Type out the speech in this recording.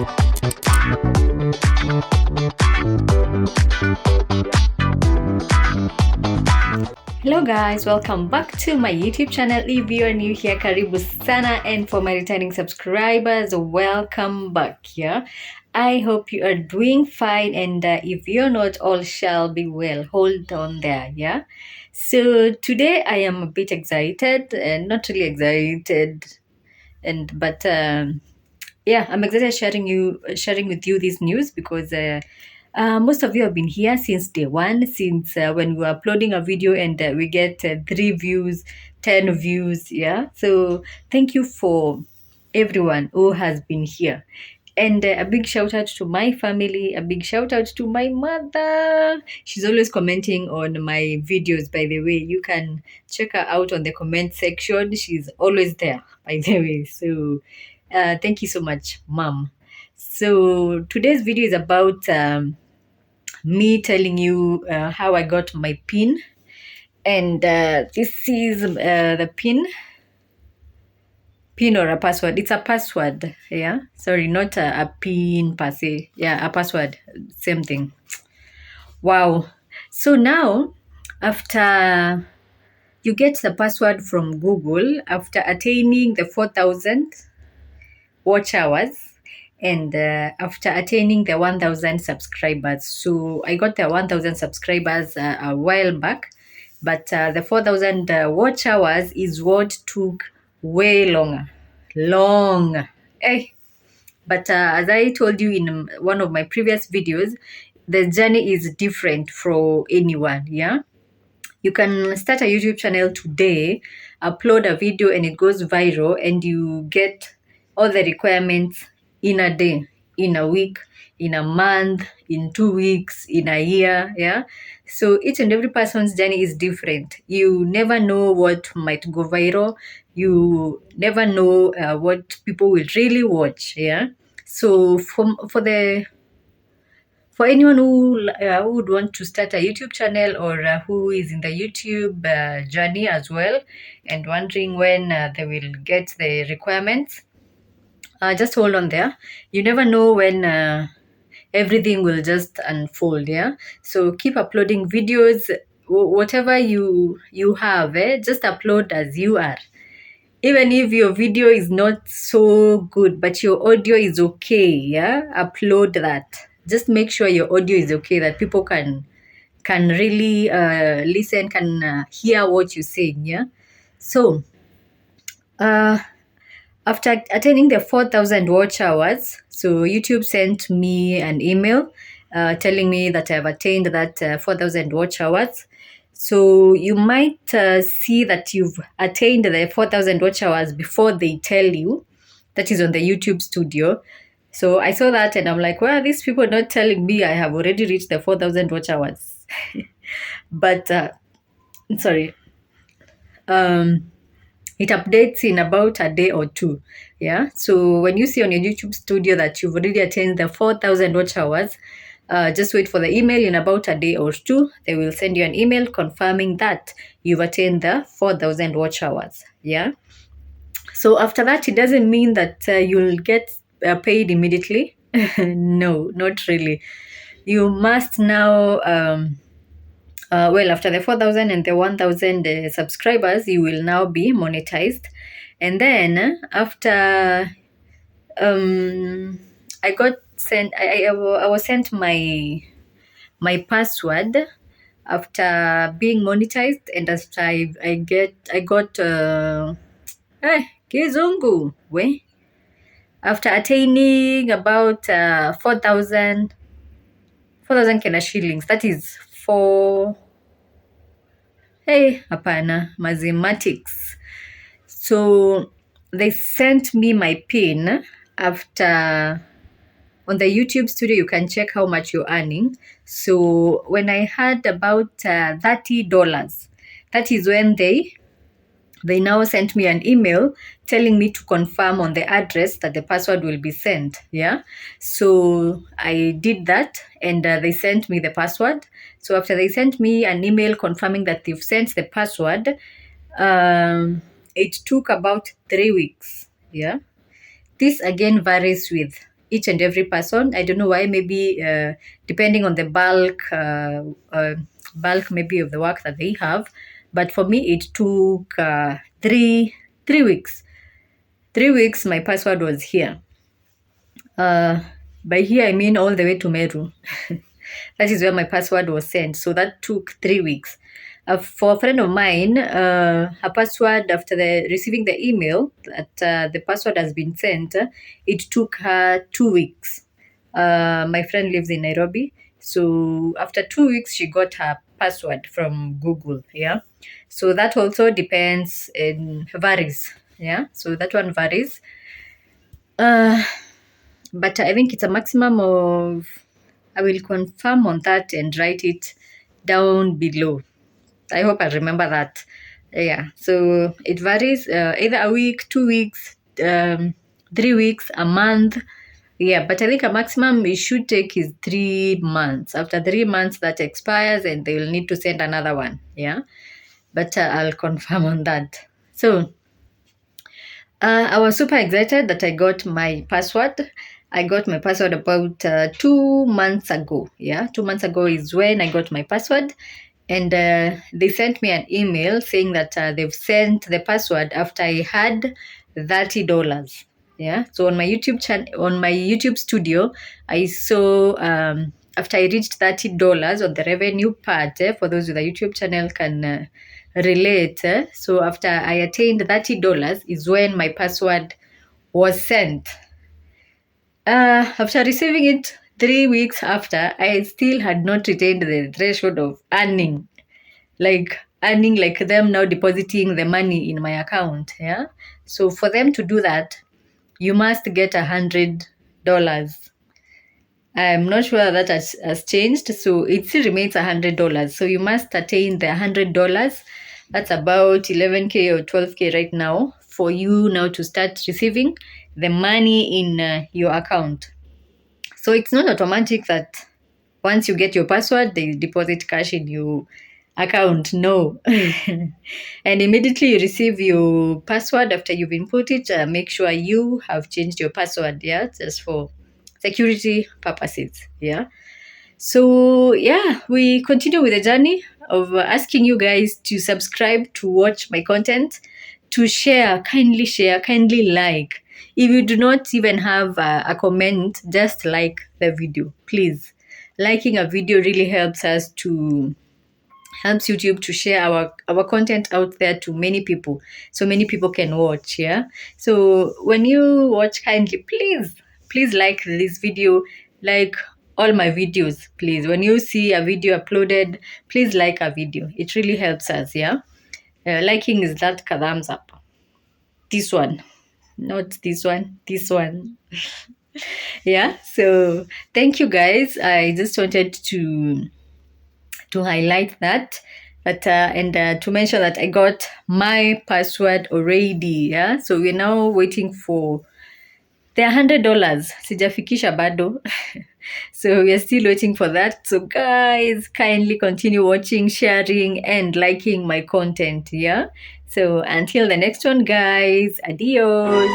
Hello guys, welcome back to my YouTube channel. If you are new here, karibu sana, and for my returning subscribers, welcome back here. I hope you are doing fine, and if you're not, all shall be well. Hold on there, yeah. So today I am a bit excited, and not really excited, but yeah, I'm excited sharing with you this news because most of you have been here since day one, since when we were uploading a video and we get 3 views, 10 views, yeah. So thank you for everyone who has been here. And a big shout out to my family, a big shout out to my mother. She's always commenting on my videos, by the way. You can check her out on the comment section. She's always there, by the way. So thank you so much, Mom. So today's video is about me telling you how I got my pin. And this is the pin or a password. It's a password, yeah. Sorry, not a pin per se. Yeah, a password, same thing. Wow. So now, after you get the password from Google, after attaining the 4,000 watch hours, and after attaining the 1,000 subscribers. So I got the 1,000 subscribers a while back, but the 4,000 watch hours is what took way long. But as I told you in one of my previous videos, the journey is different for anyone, yeah. You can start a YouTube channel today, upload a video, and it goes viral, and you get all the requirements in a day, in a week, in a month, in 2 weeks, in a year, yeah. So each and every person's journey is different. You never know what might go viral. You never know what people will really watch, yeah. So for anyone who would want to start a YouTube channel, or who is in the YouTube journey as well, and wondering when they will get the requirements, just hold on there. You never know when everything will just unfold, yeah. So keep uploading videos. Whatever you have, just upload as you are. Even if your video is not so good, but your audio is okay, yeah, upload that. Just make sure your audio is okay, that people can really listen, can hear what you're saying, yeah. So after attaining the 4,000 watch hours, so YouTube sent me an email telling me that I've attained that 4,000 watch hours. So you might see that you've attained the 4,000 watch hours before they tell you. That is on the YouTube studio. So I saw that and I'm like, well, these people are not telling me I have already reached the 4,000 watch hours. But sorry. It updates in about a day or two, yeah. So when you see on your YouTube studio that you've already attained the 4,000 watch hours, just wait for the email. In about a day or two, they will send you an email confirming that you've attained the 4,000 watch hours, yeah. So after that, it doesn't mean that you'll get paid immediately. No, not really. You must now well, after the 4,000 and the 1,000 subscribers, you will now be monetized. And then after I got sent, I was sent my password after being monetized, and after I got Kizungu we after attaining about 4,000 Kenya shillings. That is hapana, mathematics. So they sent me my pin after. On the YouTube studio, you can check how much you're earning. So when I had about $30, that is when they now sent me an email telling me to confirm on the address that the password will be sent, yeah. So I did that, and they sent me the password. So after they sent me an email confirming that they've sent the password, it took about 3 weeks, yeah. This again varies with each and every person. I don't know why. Maybe depending on the bulk maybe of the work that they have. But for me, it took 3 weeks. 3 weeks. My password was here. By here, I mean all the way to Meru. That is where my password was sent. So that took 3 weeks. For a friend of mine, her password, after receiving the email that the password has been sent, it took her 2 weeks. My friend lives in Nairobi. So after 2 weeks, she got her password from Google. Yeah. So that also depends and varies. Yeah. So that one varies. But I think it's a maximum of, I will confirm on that and write it down below. I hope I remember that. Yeah, so it varies, either a week, 2 weeks, 3 weeks, a month. Yeah, but I think a maximum it should take is 3 months. After 3 months, that expires and they will need to send another one. Yeah, but I'll confirm on that. So I was super excited that I got my password. I got my password about 2 months ago. Yeah, 2 months ago is when I got my password. And they sent me an email saying that they've sent the password after I had $30. Yeah. So on my YouTube channel, on my YouTube studio, I saw after I reached $30 on the revenue part. For those with a YouTube channel can relate. So after I attained $30 is when my password was sent. After receiving it 3 weeks after, I still had not retained the threshold of earning like them now depositing the money in my account. Yeah. So for them to do that, you must get $100. I'm not sure that has changed. So it still remains $100. So you must attain the $100. That's about 11K or 12K right now for you now to start receiving the money in your account. So it's not automatic that once you get your password, they deposit cash in your account. No. And immediately you receive your password after you've input it, make sure you have changed your password. Yeah, just for security purposes. Yeah. So yeah, we continue with the journey of asking you guys to subscribe, to watch my content, to share, kindly like. If you do not even have a comment, just like the video, please. Liking a video really helps YouTube to share our content out there to many people, so many people can watch. Yeah. So when you watch, kindly please like this video, like all my videos. Please, when you see a video uploaded, please like a video. It really helps us. Yeah. Liking is that thumbs up. This one, not this one, this one. Yeah. So thank you guys. I just wanted to highlight that. But and to mention that I got my password already. Yeah. So we're now waiting for the $100. Sijafikisha bado. So we are still waiting for that. So guys, kindly continue watching, sharing, and liking my content. Yeah. So until the next one, guys, adios.